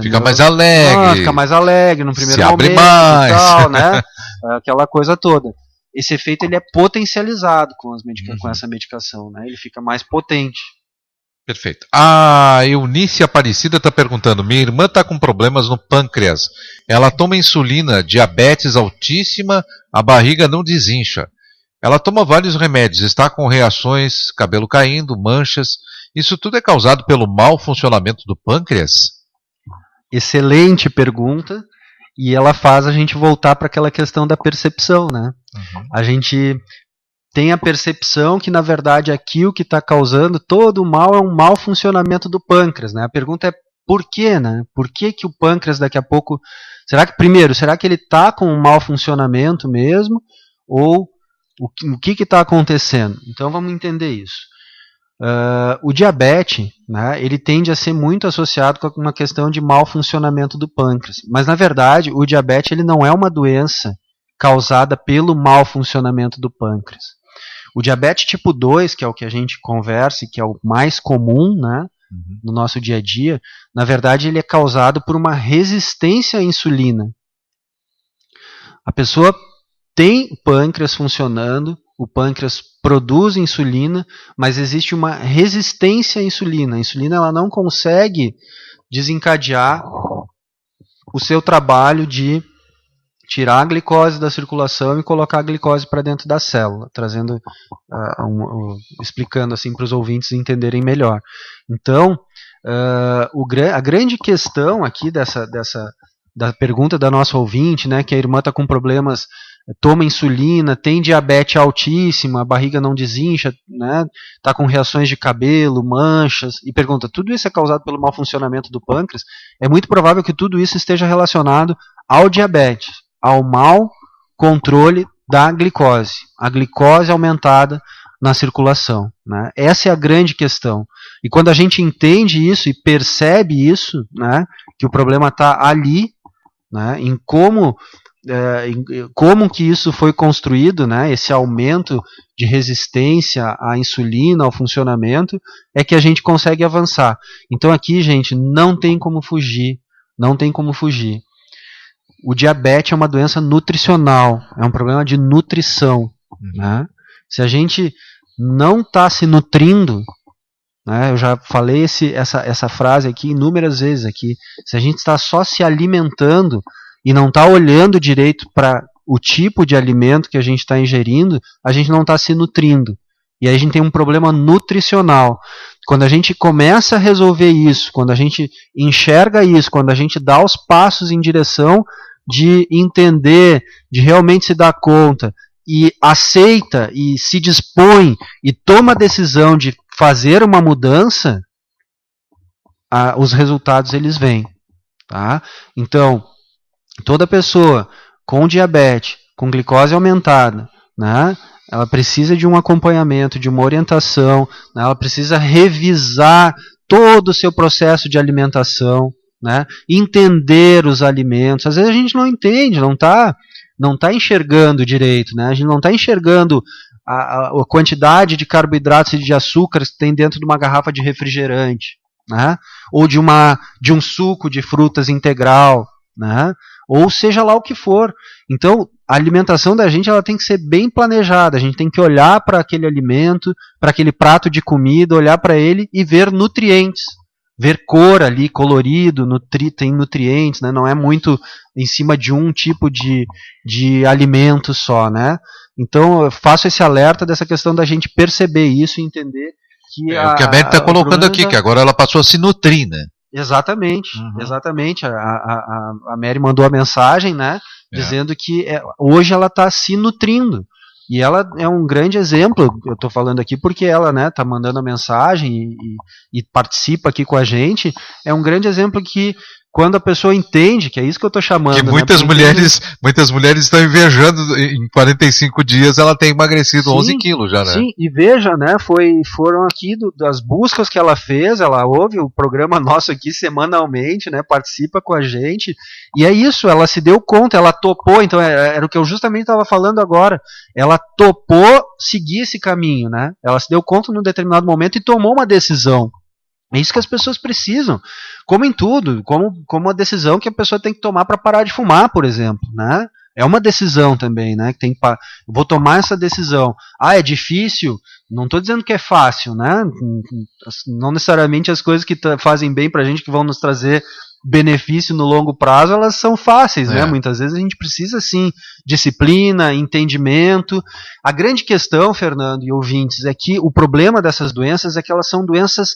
Fica mais alegre. Fica mais alegre no primeiro momento. Se abre mais. E tal, né? Aquela coisa toda. Esse efeito ele é potencializado com essa medicação, né? Ele fica mais potente. Perfeito. A Eunice Aparecida está perguntando: minha irmã está com problemas no pâncreas. Ela toma insulina, diabetes altíssima, a barriga não desincha. Ela toma vários remédios, está com reações, cabelo caindo, manchas. Isso tudo é causado pelo mau funcionamento do pâncreas? Excelente pergunta. E ela faz a gente voltar para aquela questão da percepção, né? A gente tem a percepção que, na verdade, aqui o que está causando todo o mal é um mau funcionamento do pâncreas, né? A pergunta é por quê, né? Por que o pâncreas daqui a pouco... será que ele está com um mau funcionamento mesmo? Ou o que está acontecendo? Então vamos entender isso. O diabetes, né, ele tende a ser muito associado com uma questão de mau funcionamento do pâncreas. Mas, na verdade, o diabetes ele não é uma doença causada pelo mau funcionamento do pâncreas. O diabetes tipo 2, que é o que a gente conversa e que é o mais comum, né, no nosso dia a dia, na verdade ele é causado por uma resistência à insulina. A pessoa tem o pâncreas funcionando, o pâncreas produz insulina, mas existe uma resistência à insulina. A insulina ela não consegue desencadear o seu trabalho de tirar a glicose da circulação e colocar a glicose para dentro da célula, trazendo, explicando assim para os ouvintes entenderem melhor. Então, a grande questão aqui da pergunta da nossa ouvinte, né, que a irmã está com problemas, toma insulina, tem diabetes altíssima, a barriga não desincha, né, está com reações de cabelo, manchas, e pergunta, tudo isso é causado pelo mau funcionamento do pâncreas? É muito provável que tudo isso esteja relacionado ao diabetes, ao mau controle da glicose, a glicose aumentada na circulação, né? Essa é a grande questão. E quando a gente entende isso e percebe isso, né, que o problema está ali, né, em como que isso foi construído, né, esse aumento de resistência à insulina, ao funcionamento, é que a gente consegue avançar. Então aqui, gente, não tem como fugir. O diabetes é uma doença nutricional, é um problema de nutrição. Né? Se a gente não está se nutrindo, né, eu já falei essa frase aqui inúmeras vezes aqui, se a gente está só se alimentando e não está olhando direito para o tipo de alimento que a gente está ingerindo, a gente não está se nutrindo. E aí a gente tem um problema nutricional. Quando a gente começa a resolver isso, quando a gente enxerga isso, quando a gente dá os passos em direção de entender, de realmente se dar conta, e aceita, e se dispõe, e toma a decisão de fazer uma mudança, os resultados eles vêm. Tá? Então, toda pessoa com diabetes, com glicose aumentada, né, ela precisa de um acompanhamento, de uma orientação, né, ela precisa revisar todo o seu processo de alimentação, né, entender os alimentos. Às vezes a gente não entende, não está enxergando direito, né, a gente não está enxergando a quantidade de carboidratos e de açúcares que tem dentro de uma garrafa de refrigerante, né, ou de um suco de frutas integral, né, ou seja lá o que for. Então, a alimentação da gente ela tem que ser bem planejada, a gente tem que olhar para aquele alimento, para aquele prato de comida, olhar para ele e ver nutrientes, ver cor ali, colorido, tem nutrientes, né? Não é muito em cima de um tipo de alimento só, né? Então eu faço esse alerta dessa questão da gente perceber isso e entender que o que a Mary está colocando aqui, que agora ela passou a se nutrir, né? Exatamente, exatamente. A Mary mandou a mensagem, né, dizendo que hoje ela está se nutrindo. E ela é um grande exemplo, eu estou falando aqui porque ela, né, tá mandando a mensagem e participa aqui com a gente. É um grande exemplo que quando a pessoa entende, que é isso que eu estou chamando. Que muitas mulheres estão invejando, em 45 dias ela tem emagrecido 11 quilos já, né? Sim, e veja, né, foram aqui das buscas que ela fez, ela ouve o programa nosso aqui semanalmente, né, participa com a gente, e é isso, ela se deu conta, ela topou, então era o que eu justamente estava falando agora, ela topou seguir esse caminho, né, ela se deu conta num determinado momento e tomou uma decisão. É isso que as pessoas precisam, como em tudo, como a decisão que a pessoa tem que tomar para parar de fumar, por exemplo, né? É uma decisão também, né? Que vou tomar essa decisão. É difícil? Não estou dizendo que é fácil, né? Não necessariamente as coisas que fazem bem para a gente, que vão nos trazer benefício no longo prazo, elas são fáceis, né? Muitas vezes a gente precisa, sim, disciplina, entendimento. A grande questão, Fernando e ouvintes, é que o problema dessas doenças é que elas são doenças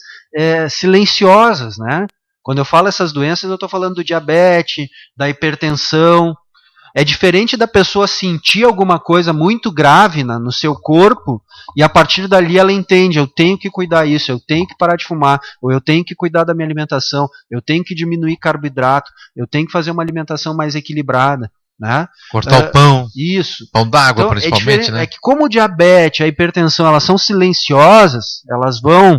silenciosas, né? Quando eu falo essas doenças, eu estou falando do diabetes, da hipertensão. É diferente da pessoa sentir alguma coisa muito grave no seu corpo e a partir dali ela entende, eu tenho que cuidar disso, eu tenho que parar de fumar, ou eu tenho que cuidar da minha alimentação, eu tenho que diminuir carboidrato, eu tenho que fazer uma alimentação mais equilibrada. Né? Cortar o pão, isso. Pão d'água, então, principalmente. Né? É que como o diabetes, a hipertensão, elas são silenciosas, elas vão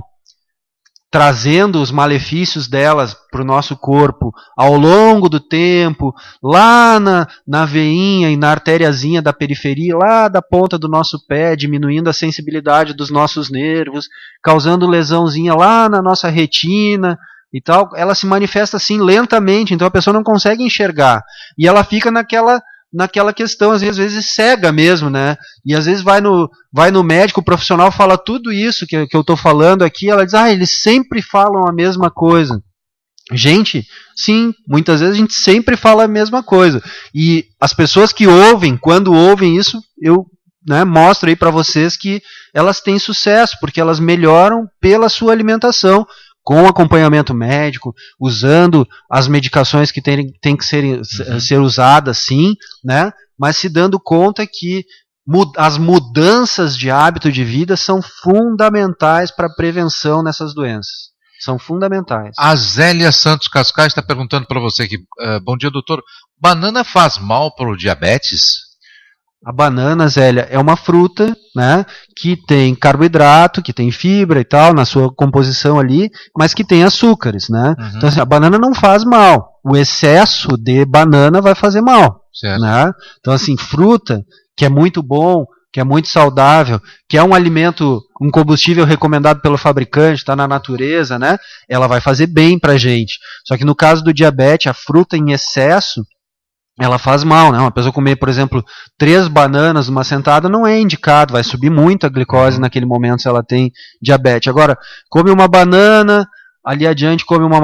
trazendo os malefícios delas para o nosso corpo ao longo do tempo, lá na veinha e na artériazinha da periferia, lá da ponta do nosso pé, diminuindo a sensibilidade dos nossos nervos, causando lesãozinha lá na nossa retina e tal, ela se manifesta assim lentamente, então a pessoa não consegue enxergar, e ela fica naquela questão, às vezes cega mesmo, né? E às vezes vai no médico, o profissional fala tudo isso que eu estou falando aqui, ela diz, eles sempre falam a mesma coisa. Gente, sim, muitas vezes a gente sempre fala a mesma coisa. E as pessoas que ouvem, quando ouvem isso, eu mostro aí para vocês que elas têm sucesso, porque elas melhoram pela sua alimentação, com acompanhamento médico, usando as medicações que tem que ser usadas, sim, né? Mas se dando conta que as mudanças de hábito de vida são fundamentais para a prevenção nessas doenças. São fundamentais. A Zélia Santos Cascais está perguntando para você aqui, bom dia, doutor, banana faz mal para o diabetes? A banana, Zélia, é uma fruta, né, que tem carboidrato, que tem fibra e tal, na sua composição ali, mas que tem açúcares, né? Então, assim, a banana não faz mal. O excesso de banana vai fazer mal. Certo. Né? Então, assim, fruta, que é muito bom, que é muito saudável, que é um alimento, um combustível recomendado pelo fabricante, está na natureza, né? Ela vai fazer bem pra gente. Só que no caso do diabetes, a fruta em excesso, ela faz mal, né? Uma pessoa comer, por exemplo, 3 bananas numa sentada não é indicado, vai subir muito a glicose naquele momento se ela tem diabetes. Agora, come uma banana, ali adiante come uma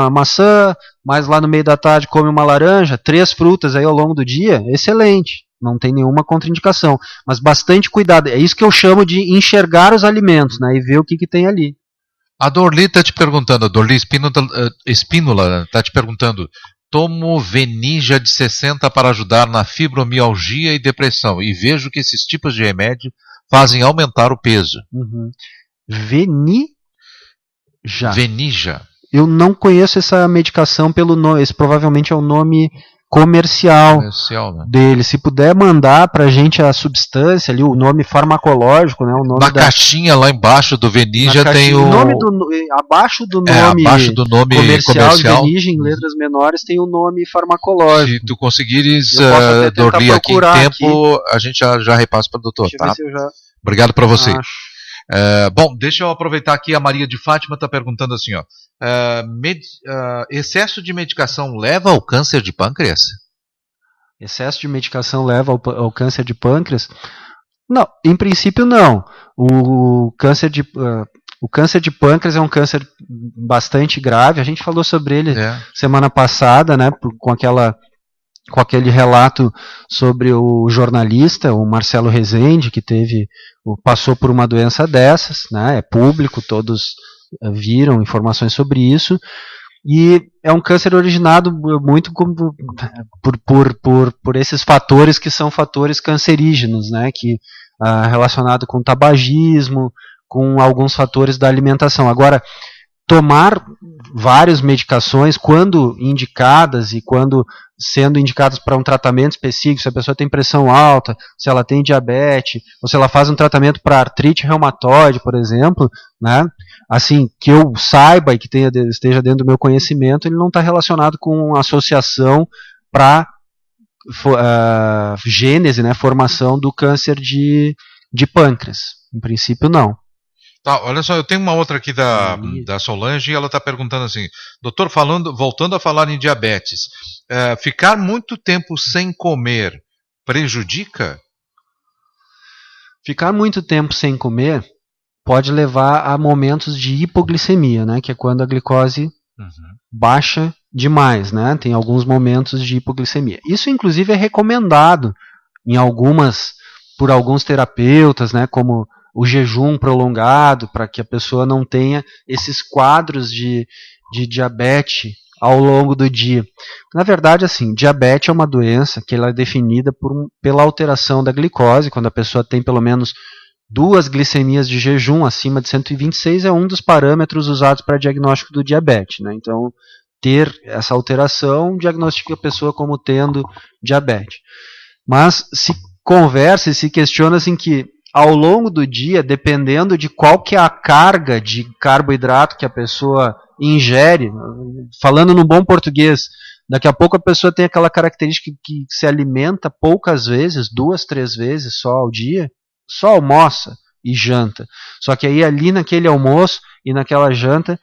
maçã, mais lá no meio da tarde come uma laranja, 3 frutas aí ao longo do dia, excelente, não tem nenhuma contraindicação. Mas bastante cuidado, é isso que eu chamo de enxergar os alimentos, né? E ver o que tem ali. A Dorli está te perguntando, a Dorli Espínola está te perguntando, tomo Venija de 60 para ajudar na fibromialgia e depressão e vejo que esses tipos de remédio fazem aumentar o peso. Venija. Eu não conheço essa medicação pelo nome, esse provavelmente é o nome comercial né? dele. Se puder mandar pra gente a substância ali, o nome farmacológico, né? O nome na caixinha lá embaixo do Venija tem o nome abaixo do nome comercial. De Venija, em letras menores, tem o nome farmacológico. Se tu conseguires dormir aqui em tempo, a gente já repassa para o doutor, tá? Obrigado para você. Bom, deixa eu aproveitar aqui, a Maria de Fátima está perguntando assim, ó, excesso de medicação leva ao câncer de pâncreas? Excesso de medicação leva ao câncer de pâncreas? Não, em princípio não. O câncer de pâncreas é um câncer bastante grave, a gente falou sobre ele semana passada, né, com aquela com aquele relato sobre o jornalista, o Marcelo Rezende, que passou por uma doença dessas, né, é público, todos viram informações sobre isso, e é um câncer originado muito por esses fatores que são fatores cancerígenos, né, que relacionado com tabagismo, com alguns fatores da alimentação. Agora, tomar várias medicações, quando indicadas e quando sendo indicadas para um tratamento específico, se a pessoa tem pressão alta, se ela tem diabetes, ou se ela faz um tratamento para artrite reumatoide, por exemplo, né, assim, que eu saiba e que esteja dentro do meu conhecimento, ele não está relacionado com associação para gênese, né, formação do câncer de pâncreas. Em princípio, não. Tá, olha só, eu tenho uma outra aqui da Solange e ela está perguntando assim, doutor, voltando a falar em diabetes, ficar muito tempo sem comer prejudica? Ficar muito tempo sem comer pode levar a momentos de hipoglicemia, né, que é quando a glicose baixa demais, né, tem alguns momentos de hipoglicemia. Isso, inclusive, é recomendado por alguns terapeutas, né, como o jejum prolongado, para que a pessoa não tenha esses quadros de diabetes ao longo do dia. Na verdade, assim, diabetes é uma doença que ela é definida pela alteração da glicose. Quando a pessoa tem pelo menos 2 glicemias de jejum acima de 126 é um dos parâmetros usados para diagnóstico do diabetes, né? Então, ter essa alteração diagnostica a pessoa como tendo diabetes. Mas se conversa e se questiona assim que ao longo do dia, dependendo de qual que é a carga de carboidrato que a pessoa ingere, falando no bom português, daqui a pouco a pessoa tem aquela característica que se alimenta poucas vezes, 2, 3 vezes só ao dia, só almoça e janta. Só que aí ali naquele almoço e naquela janta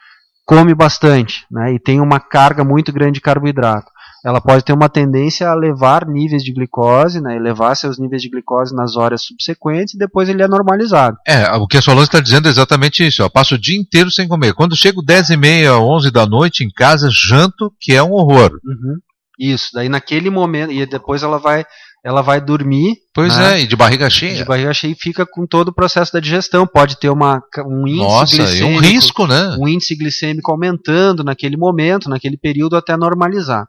come bastante, né, e tem uma carga muito grande de carboidrato. Ela pode ter uma tendência a elevar níveis de glicose, né, elevar seus níveis de glicose nas horas subsequentes e depois ele é normalizado. O que a Solange está dizendo é exatamente isso. Eu passo o dia inteiro sem comer. Quando chego 10h30, 11 da noite em casa, janto, que é um horror. Isso, daí naquele momento, e depois ela vai dormir. Pois né, e de barriga cheia. De barriga cheia e fica com todo o processo da digestão. Pode ter um índice glicêmico. É um risco, né? Um índice glicêmico aumentando naquele momento, naquele período, até normalizar.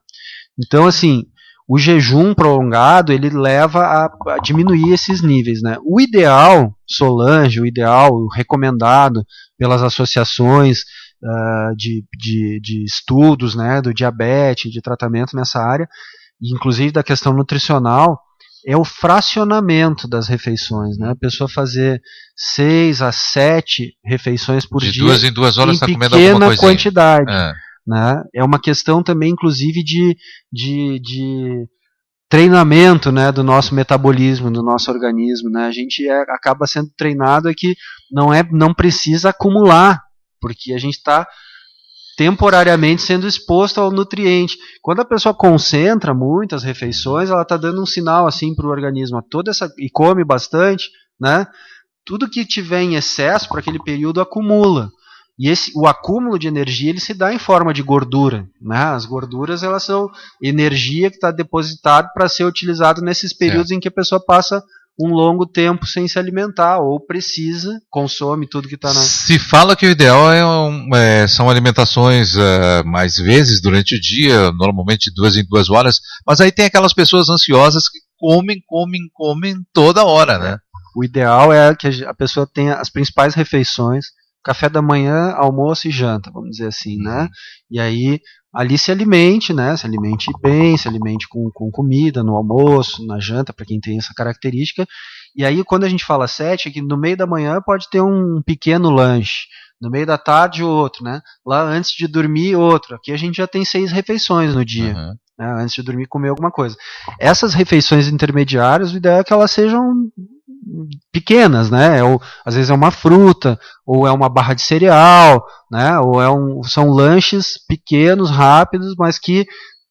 Então, assim, o jejum prolongado, ele leva a diminuir esses níveis, né? O ideal, Solange, o recomendado pelas associações de estudos, né, do diabetes, de tratamento nessa área, inclusive da questão nutricional, é o fracionamento das refeições, né? A pessoa fazer 6 a 7 refeições por dia. De 2 em 2 horas em está comendo alguma coisinha. pequena quantidade. Né? É uma questão também, inclusive, de treinamento, né, do nosso metabolismo, do nosso organismo. Né? A gente acaba sendo treinado que não precisa acumular, porque a gente está temporariamente sendo exposto ao nutriente. Quando a pessoa concentra muitas refeições, ela está dando um sinal assim para o organismo, e come bastante, né? Tudo que tiver em excesso para aquele período acumula. E o acúmulo de energia ele se dá em forma de gordura. Né? As gorduras elas são energia que está depositada para ser utilizado nesses períodos em que a pessoa passa um longo tempo sem se alimentar, ou consome tudo que está na... Se fala que o ideal são alimentações mais vezes durante o dia, normalmente 2 em 2 horas, mas aí tem aquelas pessoas ansiosas que comem toda hora, né? O ideal é que a pessoa tenha as principais refeições, café da manhã, almoço e janta, vamos dizer assim, né? E aí, ali se alimente, né? Se alimente bem, se alimente com comida, no almoço, na janta, para quem tem essa característica. E aí, quando a gente fala 7, é que no meio da manhã pode ter um pequeno lanche, no meio da tarde outro, né? Lá antes de dormir outro. Aqui a gente já tem 6 refeições no dia. Né? Antes de dormir comer alguma coisa. Essas refeições intermediárias, o ideal é que elas sejam pequenas, né? Às vezes é uma fruta, ou é uma barra de cereal, né? Ou são lanches pequenos, rápidos, mas que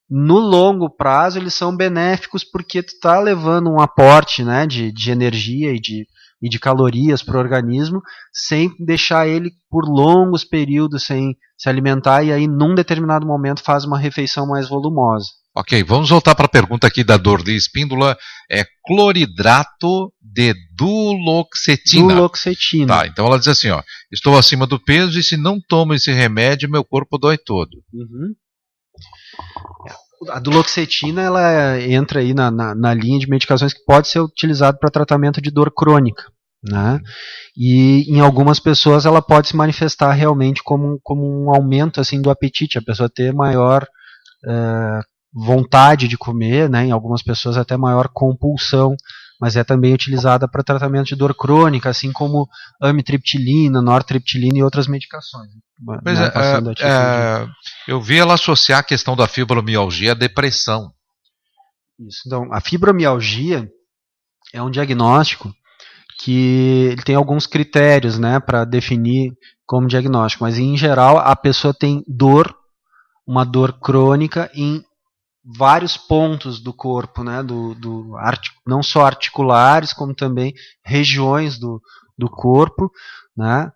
no longo prazo eles são benéficos porque tu está levando um aporte, né, de energia e de calorias para o organismo, sem deixar ele por longos períodos sem se alimentar, e aí num determinado momento faz uma refeição mais volumosa. Ok, vamos voltar para a pergunta aqui da Dorli Espíndola. É cloridrato de duloxetina. Duloxetina. Tá, então ela diz assim, ó, estou acima do peso e se não tomo esse remédio, meu corpo dói todo. Uhum. A duloxetina, ela entra aí na linha de medicações que pode ser utilizada para tratamento de dor crônica, né? E em algumas pessoas ela pode se manifestar realmente como um aumento assim do apetite, a pessoa ter maior vontade de comer, né? Em algumas pessoas até maior compulsão, mas é também utilizada para tratamento de dor crônica, assim como amitriptilina, nortriptilina e outras medicações. Pois né? Eu vi ela associar a questão da fibromialgia à depressão. Isso. Então, a fibromialgia é um diagnóstico que ele tem alguns critérios, né, para definir como diagnóstico, mas em geral a pessoa tem dor, uma dor crônica em vários pontos do corpo, né, não só articulares, como também regiões do corpo, né.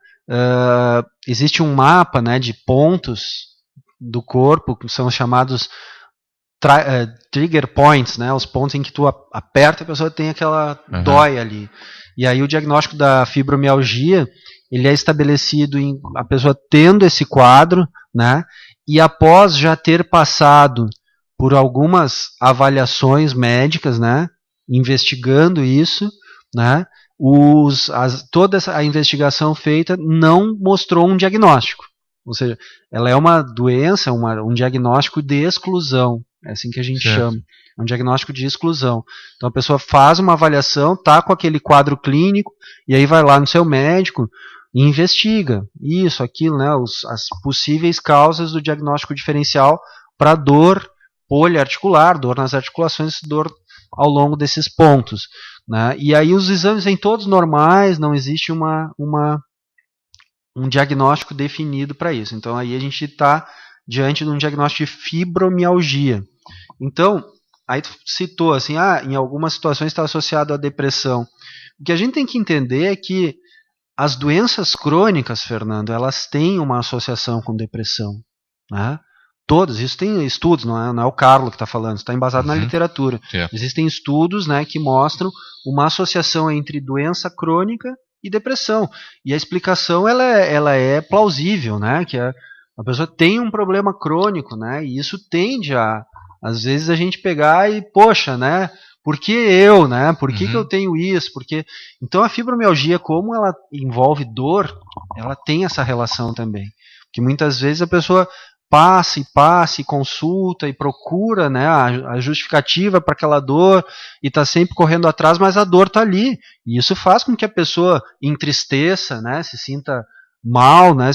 Existe um mapa, né, de pontos do corpo que são chamados trigger points, né, os pontos em que tu aperta e a pessoa tem aquela dói ali. E aí o diagnóstico da fibromialgia, ele é estabelecido em a pessoa tendo esse quadro, né, e após já ter passado por algumas avaliações médicas, né, investigando isso, né, toda a investigação feita não mostrou um diagnóstico. Ou seja, ela é uma doença, um diagnóstico de exclusão. É assim que a gente chama. É um diagnóstico de exclusão. Então a pessoa faz uma avaliação, tá com aquele quadro clínico, e aí vai lá no seu médico e investiga isso, aquilo, né, as possíveis causas do diagnóstico diferencial para dor poliarticular, dor nas articulações, dor ao longo desses pontos, né? E aí os exames vêm todos normais, não existe um diagnóstico definido para isso. Então aí a gente está diante de um diagnóstico de fibromialgia. Então, aí tu citou assim, em algumas situações está associado à depressão. O que a gente tem que entender é que as doenças crônicas, Fernando, elas têm uma associação com depressão, né? Todas, isso tem estudos, não é o Carlos que está falando, está embasado na literatura. Existem estudos, né, que mostram uma associação entre doença crônica e depressão. E a explicação ela é plausível, né, que a pessoa tem um problema crônico, né, e isso tende às vezes, a gente pegar e, poxa, né, por que eu, né, por que eu tenho isso? Então a fibromialgia, como ela envolve dor, ela tem essa relação também. Porque muitas vezes a pessoa passa e consulta e procura, né, a justificativa para aquela dor e está sempre correndo atrás, mas a dor está ali. E isso faz com que a pessoa entristeça, né, se sinta mal, né,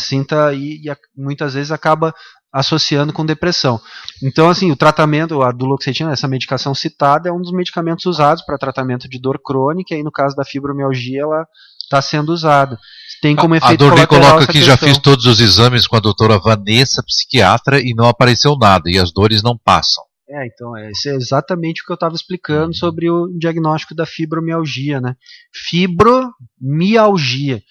e muitas vezes acaba associando com depressão. Então, assim, o tratamento, a duloxetina, essa medicação citada, é um dos medicamentos usados para tratamento de dor crônica, e aí no caso da fibromialgia ela está sendo usada. Tem como efeito colateral. A Dorli coloca aqui, questão. Já fiz todos os exames com a doutora Vanessa, psiquiatra, e não apareceu nada, e as dores não passam. Então, isso é exatamente o que eu estava explicando sobre o diagnóstico da fibromialgia, né? Fibromialgia.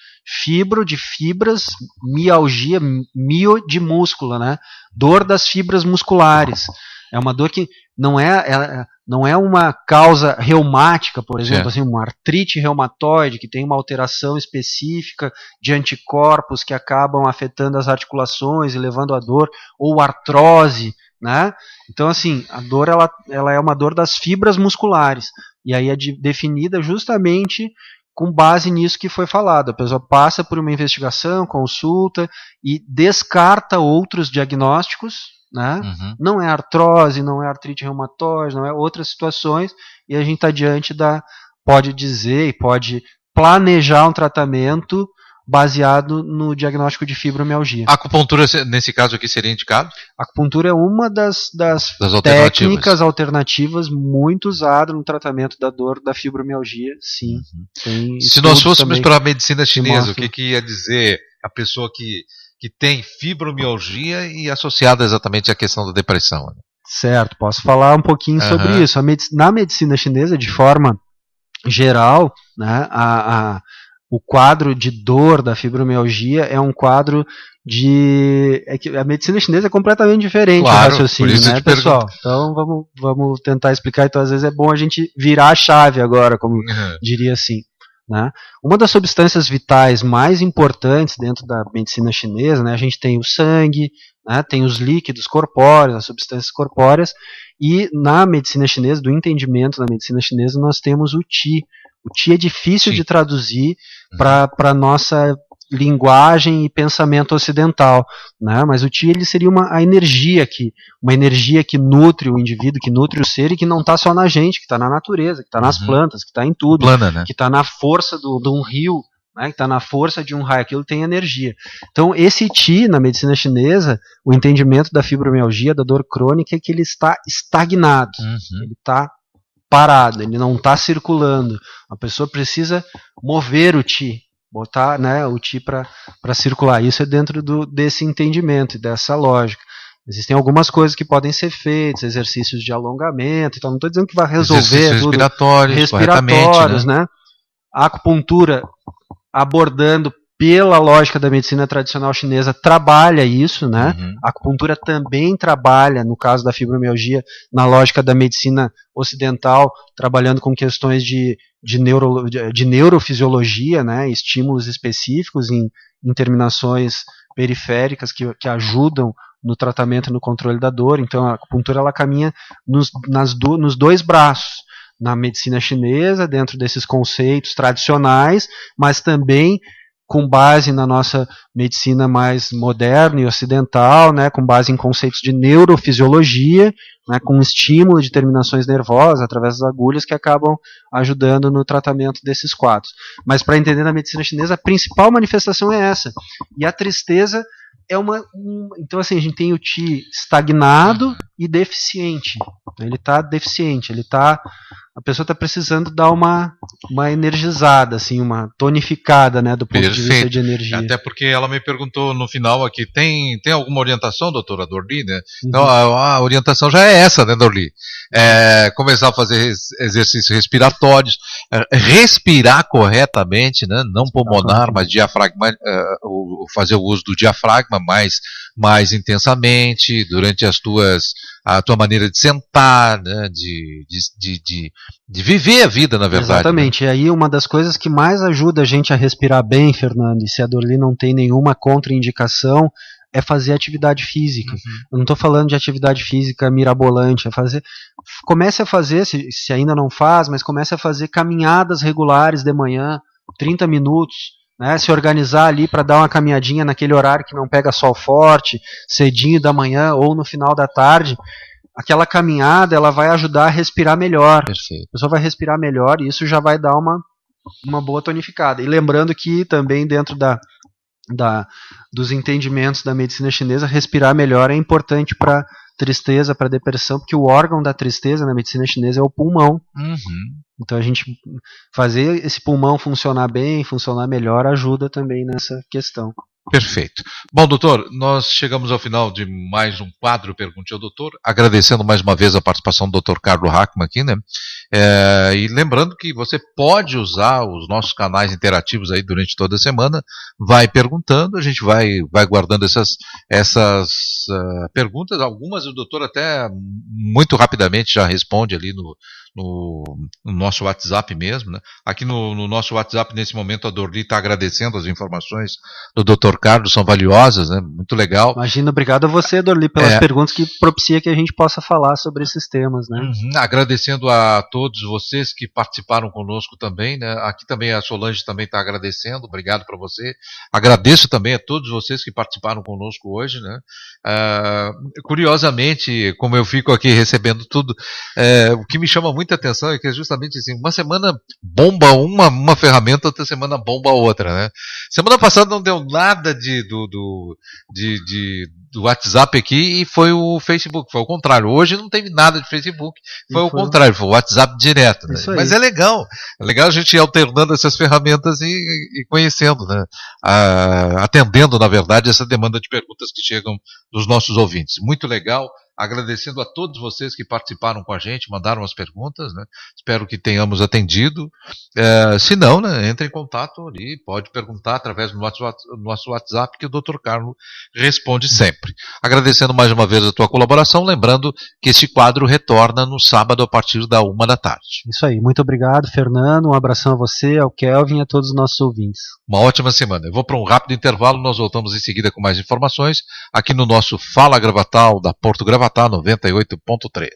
Fibro de fibras, mialgia, mio de músculo, né? Dor das fibras musculares. É uma dor que não é uma causa reumática, por exemplo, assim, uma artrite reumatoide que tem uma alteração específica de anticorpos que acabam afetando as articulações e levando à dor, ou artrose, né? Então, assim, a dor ela é uma dor das fibras musculares, e aí é definida justamente com base nisso que foi falado. A pessoa passa por uma investigação, consulta e descarta outros diagnósticos, né? Não é artrose, não é artrite reumatoide, não é outras situações, e a gente está diante pode dizer e pode planejar um tratamento baseado no diagnóstico de fibromialgia. A acupuntura, nesse caso aqui, seria indicado? A acupuntura é uma das técnicas alternativas muito usada no tratamento da dor da fibromialgia, sim. Se nós fôssemos para a medicina chinesa, o que ia dizer a pessoa que tem fibromialgia e associada exatamente à questão da depressão? Certo, posso falar um pouquinho sobre isso. Na medicina chinesa, de forma geral, né, o quadro de dor da fibromialgia é um quadro que a medicina chinesa é completamente diferente do raciocínio, né, pessoal? Então vamos tentar explicar. Então, às vezes é bom a gente virar a chave agora, como diria assim. Né? Uma das substâncias vitais mais importantes dentro da medicina chinesa, né, a gente tem o sangue, né, tem os líquidos corpóreos, as substâncias corpóreas, e na medicina chinesa, do entendimento da medicina chinesa, nós temos o Qi. O Qi é difícil de traduzir para a nossa linguagem e pensamento ocidental, né? Mas o Qi ele seria uma energia que nutre o indivíduo, que nutre o ser e que não está só na gente, que está na natureza, que está nas plantas, que está em tudo, né? Que está na força de um rio, né? Que está na força de um raio, aquilo tem energia. Então esse Qi na medicina chinesa, o entendimento da fibromialgia, da dor crônica, é que ele está estagnado, ele está parado, ele não está circulando. A pessoa precisa mover o Qi, botar, né, o Qi para circular. Isso é dentro desse entendimento e dessa lógica. Existem algumas coisas que podem ser feitas, exercícios de alongamento, então não estou dizendo que vai resolver respiratórios, né? A acupuntura, abordando pela lógica da medicina tradicional chinesa, trabalha isso, né? A acupuntura também trabalha, no caso da fibromialgia, na lógica da medicina ocidental, trabalhando com questões de neurofisiologia, né? Estímulos específicos em terminações periféricas que ajudam no tratamento e no controle da dor. Então a acupuntura ela caminha nos dois braços, na medicina chinesa, dentro desses conceitos tradicionais, mas também com base na nossa medicina mais moderna e ocidental, né, com base em conceitos de neurofisiologia, né, com estímulo de terminações nervosas através das agulhas que acabam ajudando no tratamento desses quadros. Mas para entender na medicina chinesa, a principal manifestação é essa. E a tristeza é então assim, a gente tem o Qi estagnado e deficiente. Ele está deficiente, a pessoa está precisando dar uma energizada, assim, uma tonificada, né, do ponto de vista de energia. Até porque ela me perguntou no final aqui, tem alguma orientação, doutora Dorli, né? Então a orientação já é essa, né, Dorli? Começar a fazer exercícios respiratórios, respirar corretamente, né? Não pulmonar, mas diafragma, fazer o uso do diafragma mais intensamente, durante a tua maneira de sentar, né, de viver a vida, na verdade. Exatamente, né? E aí uma das coisas que mais ajuda a gente a respirar bem, Fernando, e se a Dorli não tem nenhuma contraindicação, é fazer atividade física. Eu não estou falando de atividade física mirabolante, comece a fazer, se ainda não faz, mas comece a fazer caminhadas regulares de manhã, 30 minutos, né, se organizar ali para dar uma caminhadinha naquele horário que não pega sol forte, cedinho da manhã ou no final da tarde. Aquela caminhada ela vai ajudar a respirar melhor. Perfeito. A pessoa vai respirar melhor e isso já vai dar uma boa tonificada. E lembrando que também dentro dos entendimentos da medicina chinesa, respirar melhor é importante para tristeza, para depressão, porque o órgão da tristeza na medicina chinesa é o pulmão. Então a gente fazer esse pulmão funcionar bem, funcionar melhor, ajuda também nessa questão. Perfeito. Bom, doutor, nós chegamos ao final de mais um quadro Pergunte ao Doutor, agradecendo mais uma vez a participação do Dr. Carlos Hackmann aqui, né? E lembrando que você pode usar os nossos canais interativos aí durante toda a semana, vai perguntando, a gente vai guardando essas perguntas, algumas o doutor até muito rapidamente já responde ali no nosso WhatsApp mesmo, né? Aqui no nosso WhatsApp, nesse momento, a Dorli está agradecendo as informações do Dr. Carlos, são valiosas, né? Muito legal. Imagina, obrigado a você, Dorli, pelas perguntas que propicia que a gente possa falar sobre esses temas, né? Agradecendo a todos vocês que participaram conosco também, né? Aqui também a Solange também está agradecendo, obrigado para você. Agradeço também a todos vocês que participaram conosco hoje, né? Curiosamente, como eu fico aqui recebendo tudo, o que me chama muita atenção é que é justamente assim, uma semana bomba uma ferramenta, outra semana bomba a outra, né? Semana passada não deu nada do WhatsApp aqui e foi o Facebook, foi o contrário. Hoje não teve nada de Facebook, foi o contrário, foi o WhatsApp direto, né? Mas é legal a gente ir alternando essas ferramentas e conhecendo, né? Atendendo, na verdade, essa demanda de perguntas que chegam dos nossos ouvintes. Muito legal. agradecendo a todos vocês que participaram com a gente, mandaram as perguntas, né? Espero que tenhamos atendido. Se não, né, entre em contato ali, pode perguntar através do nosso WhatsApp, que o Dr. Carlos responde sempre. Agradecendo mais uma vez a tua colaboração, lembrando que esse quadro retorna no sábado a partir da 13h. Isso aí, muito obrigado, Fernando, um abração a você, ao Kelvin e a todos os nossos ouvintes. Uma ótima semana. Eu vou para um rápido intervalo, nós voltamos em seguida com mais informações, aqui no nosso Fala Gravatal, da Porto Gravatá 98.3.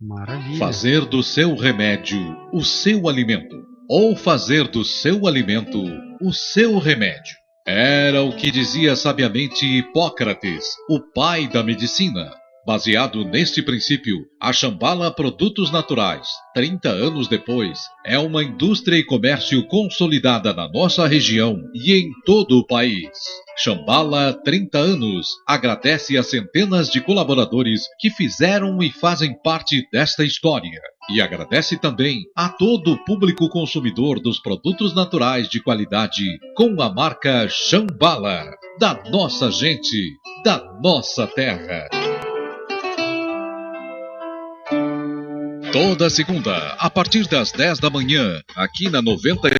Maravilha. Fazer do seu remédio o seu alimento, ou fazer do seu alimento o seu remédio. Era o que dizia sabiamente Hipócrates, o pai da medicina. Baseado neste princípio, a Shambhala Produtos Naturais, 30 anos depois, é uma indústria e comércio consolidada na nossa região e em todo o país. Shambhala, 30 anos, agradece a centenas de colaboradores que fizeram e fazem parte desta história. E agradece também a todo o público consumidor dos produtos naturais de qualidade com a marca Shambhala, da nossa gente, da nossa terra. Toda segunda, a partir das 10 da manhã, aqui na 90.